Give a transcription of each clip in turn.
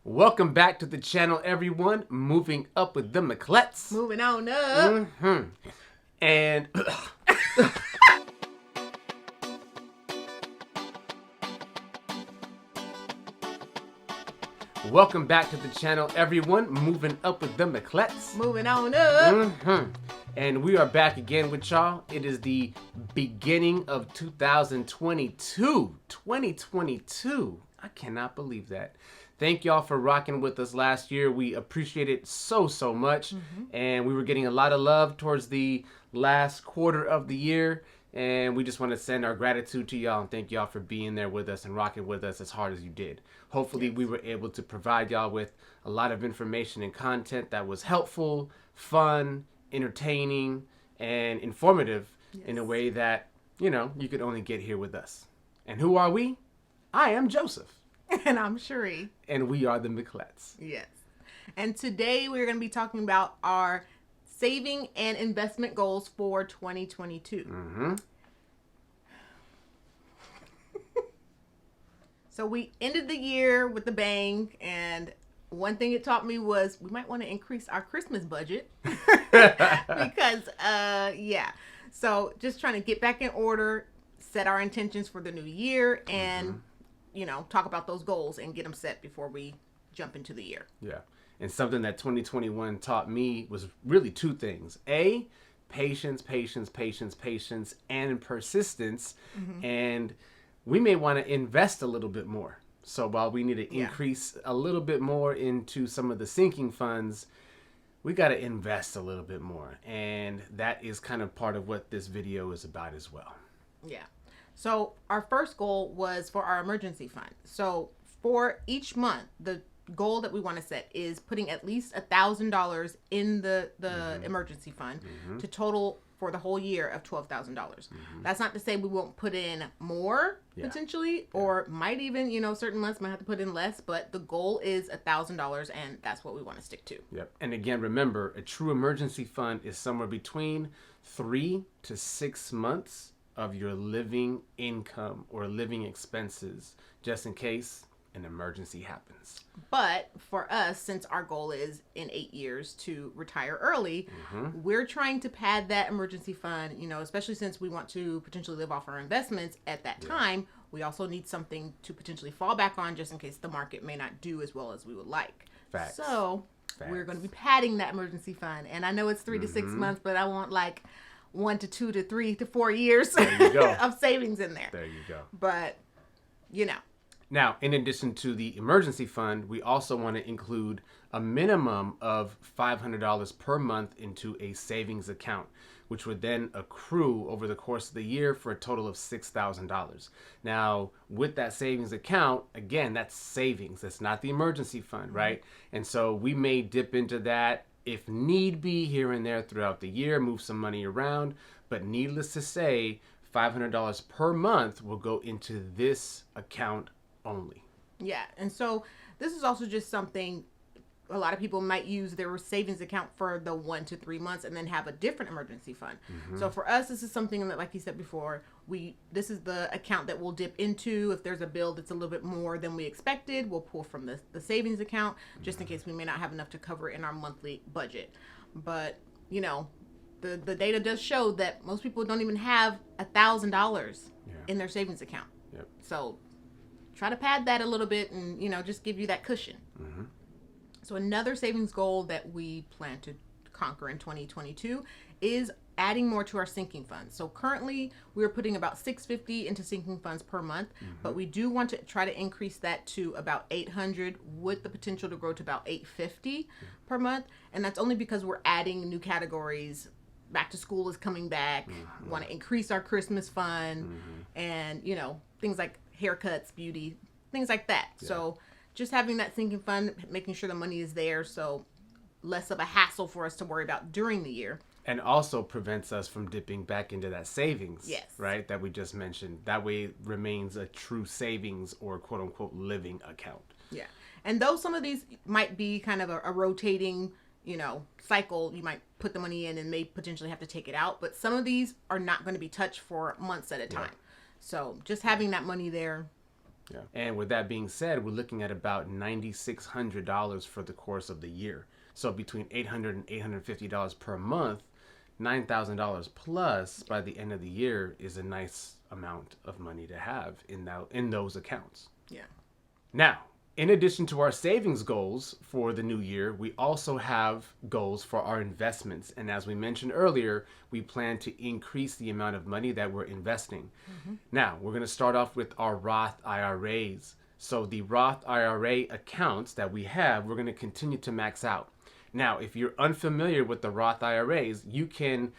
Welcome back to the channel, everyone. Moving up with the Miclettes. Moving on up. And welcome back to the channel, everyone. Moving up with the Miclettes. Moving on up. And we are back again with y'all. It is the beginning of 2022. 2022. I cannot believe that. Thank y'all for rocking with us last year. We appreciate it so much. And we were getting a lot of love towards the last quarter of the year. And we just want to send our gratitude to y'all and thank y'all for being there with us and rocking with us as hard as you did. Hopefully we were able to provide y'all with a lot of information and content that was helpful, fun, entertaining, and informative in a way that, you know, you could only get here with us. And who are we? I am Joseph. And I'm Sherri. And we are the Miclettes. Yes. And today we're going to be talking about our saving and investment goals for 2022. So we ended the year with a bang, and one thing it taught me was we might want to increase our Christmas budget because, so just trying to get back in order, set our intentions for the new year, and you know, talk about those goals and get them set before we jump into the year. Yeah. And something that 2021 taught me was really two things. A, patience, and persistence. And we may want to invest a little bit more. So while we need to increase a little bit more into some of the sinking funds, we got to invest a little bit more. And that is kind of part of what this video is about as well. Yeah. So our first goal was for our emergency fund. So for each month, the goal that we want to set is putting at least $1,000 in the emergency fund to total for the whole year of $12,000. That's not to say we won't put in more potentially, or might even, you know, certain months might have to put in less, but the goal is $1,000 and that's what we want to stick to. Yep. And again, remember, a true emergency fund is somewhere between 3 to 6 months of your living income or living expenses, just in case an emergency happens. But for us, since our goal is in 8 years to retire early, we're trying to pad that emergency fund, you know, especially since we want to potentially live off our investments at that time. We also need something to potentially fall back on just in case the market may not do as well as we would like. Facts. So we're going to be padding that emergency fund. And I know it's 3 to 6 months, but I want like 1 to 2 to 3 to 4 years of savings in there. There you go. But, you know. Now, in addition to the emergency fund, we also want to include a minimum of $500 per month into a savings account, which would then accrue over the course of the year for a total of $6,000. Now, with that savings account, again, that's savings. That's not the emergency fund, right? And so we may dip into that if need be here and there throughout the year, move some money around. But needless to say, $500 per month will go into this account only. Yeah. And so this is also just something a lot of people might use their savings account for the 1 to 3 months and then have a different emergency fund. So for us, this is something that, like you said before, this is the account that we'll dip into. If there's a bill that's a little bit more than we expected, we'll pull from the savings account just in case we may not have enough to cover in our monthly budget. But, you know, the data does show that most people don't even have $1,000 in their savings account. Yep. So try to pad that a little bit and, you know, just give you that cushion. So another savings goal that we plan to conquer in 2022 is adding more to our sinking funds. So currently we're putting about $650 into sinking funds per month, but we do want to try to increase that to about $800 with the potential to grow to about $850 per month. And that's only because we're adding new categories. Back to school is coming back. We want to increase our Christmas fund and, you know, things like haircuts, beauty, things like that. So just having that sinking fund, making sure the money is there, so less of a hassle for us to worry about during the year. And also prevents us from dipping back into that savings, right, that we just mentioned. That way it remains a true savings or quote unquote living account. Yeah. And though some of these might be kind of a rotating, you know, cycle, you might put the money in and may potentially have to take it out, but some of these are not going to be touched for months at a time. So just having that money there Yeah. And with that being said, we're looking at about $9,600 for the course of the year. So between $800 and $850 per month, $9,000 plus by the end of the year is a nice amount of money to have in those accounts. Yeah. Now, in addition to our savings goals for the new year, we also have goals for our investments. And as we mentioned earlier, we plan to increase the amount of money that we're investing. Mm-hmm. Now, we're going to start off with our Roth IRAs. So the Roth IRA accounts that we have, we're going to continue to max out. Now, if you're unfamiliar with the Roth IRAs, you can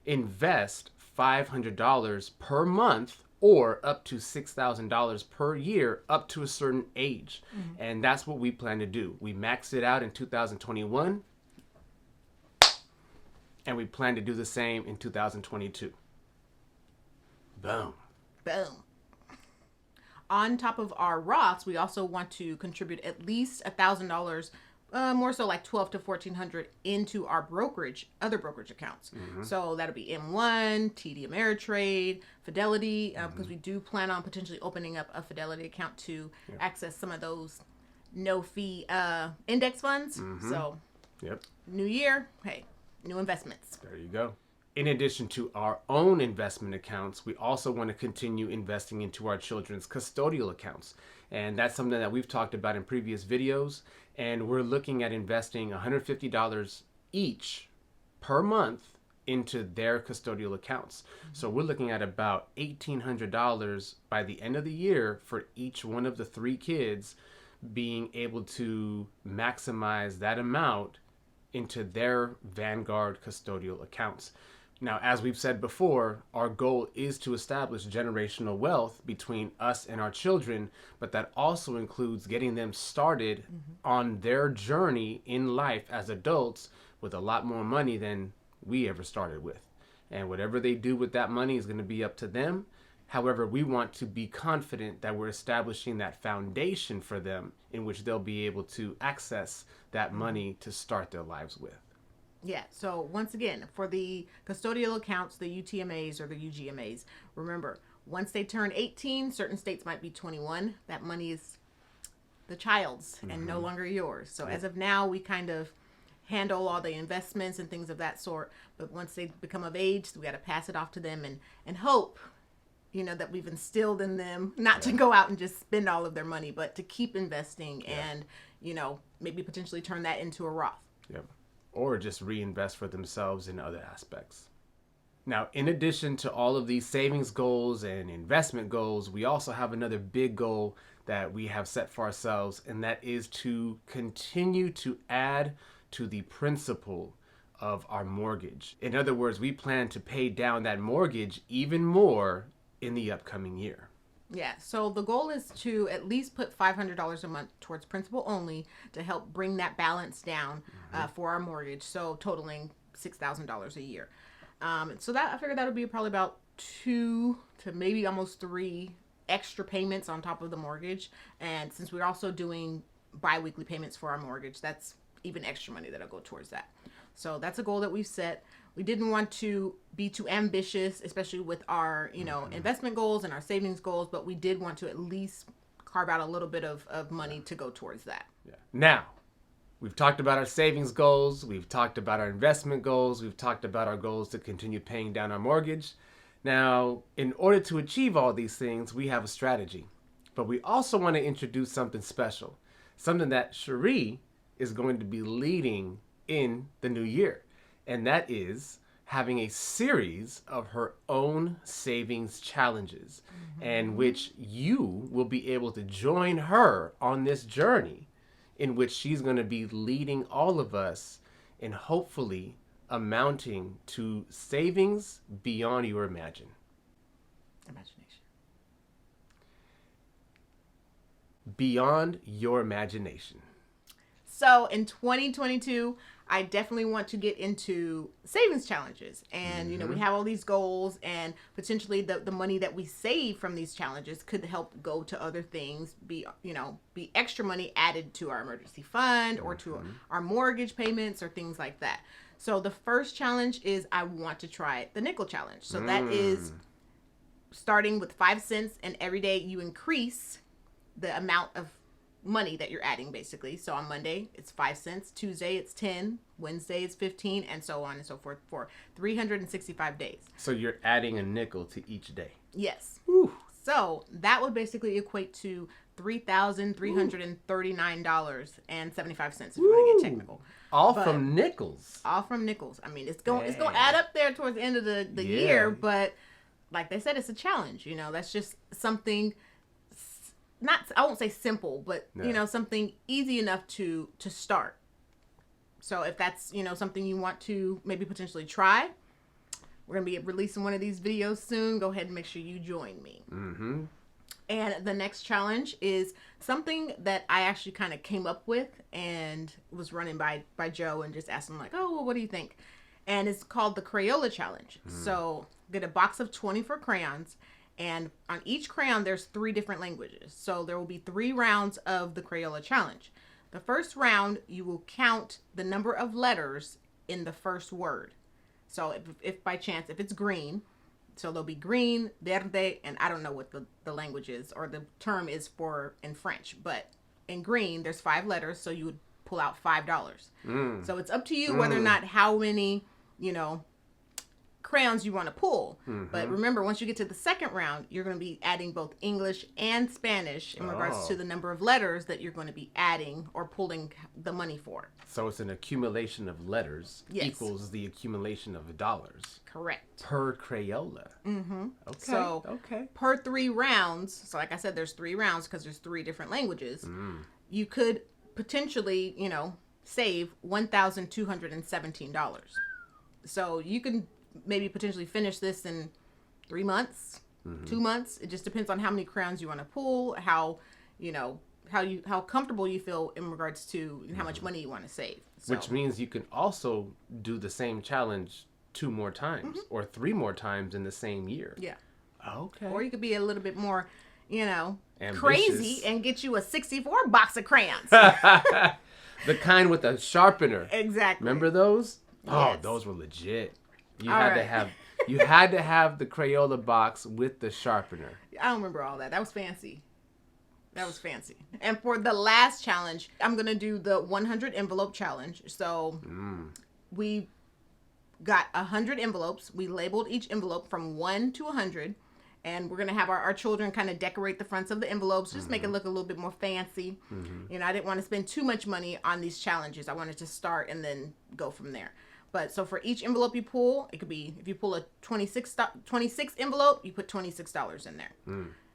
invest $500 per month or up to $6,000 per year up to a certain age. Mm-hmm. And that's what we plan to do. We maxed it out in 2021, and we plan to do the same in 2022. Boom. Boom. On top of our Roths, we also want to contribute at least $1,000, more so like $1,200 to $1,400 into our other brokerage accounts. Mm-hmm. So that'll be M1, TD Ameritrade, Fidelity, because we do plan on potentially opening up a Fidelity account to access some of those no-fee index funds. Mm-hmm. So, new year, hey, new investments. There you go. In addition to our own investment accounts, we also want to continue investing into our children's custodial accounts. And that's something that we've talked about in previous videos. And we're looking at investing $150 each per month into their custodial accounts. Mm-hmm. So we're looking at about $1,800 by the end of the year for each one of the 3 kids being able to maximize that amount into their Vanguard custodial accounts. Now, as we've said before, our goal is to establish generational wealth between us and our children, but that also includes getting them started on their journey in life as adults with a lot more money than we ever started with. And whatever they do with that money is going to be up to them. However, we want to be confident that we're establishing that foundation for them in which they'll be able to access that money to start their lives with. Yeah, so once again, for the custodial accounts, the UTMAs or the UGMAs, remember, once they turn 18, certain states might be 21. That money is the child's and no longer yours. So as of now, we kind of handle all the investments and things of that sort. But once they become of age, we got to pass it off to them and hope, that we've instilled in them not to go out and just spend all of their money, but to keep investing and, maybe potentially turn that into a Roth. Yep. Or just reinvest for themselves in other aspects. Now, in addition to all of these savings goals and investment goals, we also have another big goal that we have set for ourselves, and that is to continue to add to the principal of our mortgage. In other words, we plan to pay down that mortgage even more in the upcoming year. Yeah, so the goal is to at least put $500 a month towards principal only to help bring that balance down for our mortgage, so totaling $6,000 a year. So that I figured that would be probably about 2 to maybe almost 3 extra payments on top of the mortgage. And since we're also doing bi-weekly payments for our mortgage, that's even extra money that'll go towards that. So that's a goal that we've set. We didn't want to be too ambitious, especially with our, investment goals and our savings goals, but we did want to at least carve out a little bit of money to go towards that. Yeah. Now, we've talked about our savings goals. We've talked about our investment goals. We've talked about our goals to continue paying down our mortgage. Now, in order to achieve all these things, we have a strategy. But we also want to introduce something special, something that Sherri is going to be leading in the new year. And that is having a series of her own savings challenges, and which you will be able to join her on this journey in which she's going to be leading all of us in hopefully amounting to savings beyond your imagination. Beyond your imagination. So in 2022, I definitely want to get into savings challenges. And, we have all these goals, and potentially the money that we save from these challenges could help go to other things, be extra money added to our emergency fund or to our mortgage payments or things like that. So the first challenge is I want to try the nickel challenge. So that is starting with 5 cents, and every day you increase the amount of money that you're adding, basically. So on Monday, it's 5 cents. Tuesday, it's 10. Wednesday, it's 15, and so on and so forth for 365 days. So you're adding a nickel to each day. Yes. Whew. So that would basically equate to $3,339.75 if you want to get technical. All from nickels. All from nickels. I mean, it's going to add up there towards the end of the year, but like they said, it's a challenge. You know, that's just something. I won't say simple, but you know, something easy enough to start. So if that's, you know, something you want to maybe potentially try, we're going to be releasing one of these videos soon. Go ahead and make sure you join me. Mm-hmm. And the next challenge is something that I actually kind of came up with and was running by Joe and just asked him like, oh, well, what do you think? And it's called the Crayola Challenge. So get a box of 24 crayons. And on each crayon, there's 3 different languages. So there will be 3 rounds of the Crayola Challenge. The first round, you will count the number of letters in the first word. So if by chance, if it's green, so there'll be green, verde, and I don't know what the language is or the term is for in French. But in green, there's 5 letters, so you would pull out $5. So it's up to you whether or not how many, you know, crayons you want to pull. But remember, once you get to the second round, you're going to be adding both English and Spanish in regards to the number of letters that you're going to be adding or pulling the money for. So it's an accumulation of letters equals the accumulation of dollars. Correct. Per Crayola. Okay. So per 3 rounds, so like I said, there's 3 rounds because there's 3 different languages. You could potentially, you know, save $1,217. So you can maybe potentially finish this in 3 months, 2 months. It just depends on how many crayons you want to pull, how, you know, how comfortable you feel in regards to how much money you want to save. So. Which means you can also do the same challenge 2 more times or 3 more times in the same year. Yeah. Okay. Or you could be a little bit more, you know, ambitious, crazy and get you a 64 box of crayons. The kind with a sharpener. Exactly. Remember those? Yes. Oh, those were legit. You had to have the Crayola box with the sharpener. I don't remember all that. That was fancy. And for the last challenge, I'm going to do the 100 envelope challenge. So we got 100 envelopes. We labeled each envelope from 1 to 100. And we're going to have our children kind of decorate the fronts of the envelopes, just make it look a little bit more fancy. You know, I didn't want to spend too much money on these challenges. I wanted to start and then go from there. But so for each envelope you pull, it could be, if you pull a 26 envelope, you put $26 in there.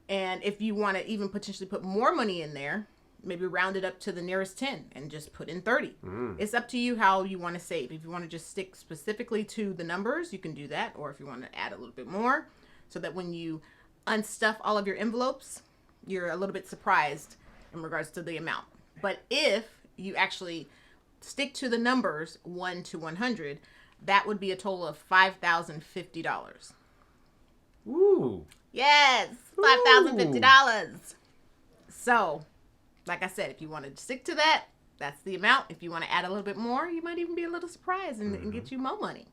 And if you want to even potentially put more money in there, maybe round it up to the nearest 10 and just put in 30. It's up to you how you want to save. If you want to just stick specifically to the numbers, you can do that. Or if you want to add a little bit more so that when you unstuff all of your envelopes, you're a little bit surprised in regards to the amount. But if you actually stick to the numbers 1 to 100, that would be a total of $5,050. Ooh. Yes, $5,050. So, like I said, if you want to stick to that, that's the amount. If you want to add a little bit more, you might even be a little surprised and get you more money.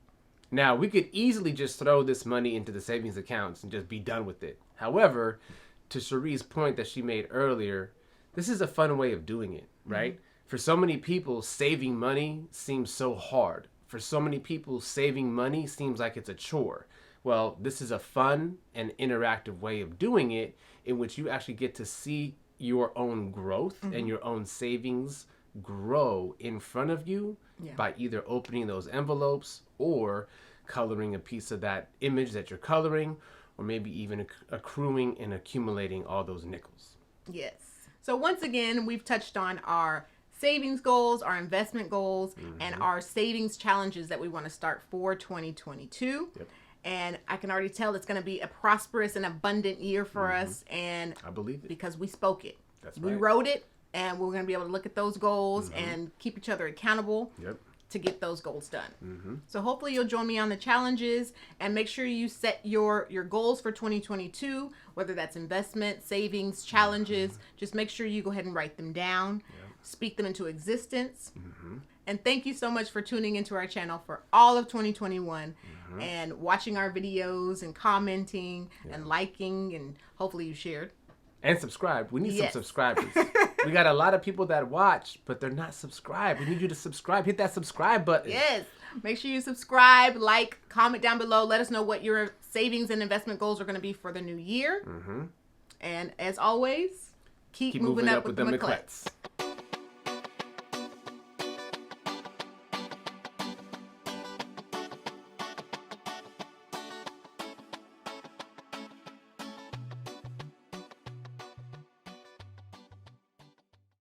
Now, we could easily just throw this money into the savings accounts and just be done with it. However, to Sherri's point that she made earlier, this is a fun way of doing it, right? For so many people, saving money seems so hard. For so many people, saving money seems like it's a chore. Well, this is a fun and interactive way of doing it in which you actually get to see your own growth and your own savings grow in front of you by either opening those envelopes or coloring a piece of that image that you're coloring, or maybe even accruing and accumulating all those nickels. Yes. So once again, we've touched on our savings goals, our investment goals, and our savings challenges that we want to start for 2022. Yep. And I can already tell it's going to be a prosperous and abundant year for us. And I believe it. Because we spoke it. That's right. We wrote it, and we're going to be able to look at those goals and keep each other accountable to get those goals done. So hopefully you'll join me on the challenges, and make sure you set your goals for 2022, whether that's investment, savings, challenges. Just make sure you go ahead and write them down, speak them into existence. And thank you so much for tuning into our channel for all of 2021 and watching our videos and commenting and liking, and hopefully you shared. And subscribe. We need Yes. some subscribers. We got a lot of people that watch, but they're not subscribed. We need you to subscribe. Hit that subscribe button. Yes. Make sure you subscribe, like, comment down below. Let us know what your savings and investment goals are going to be for the new year. Mm-hmm. And as always, keep moving up with the Miclettes.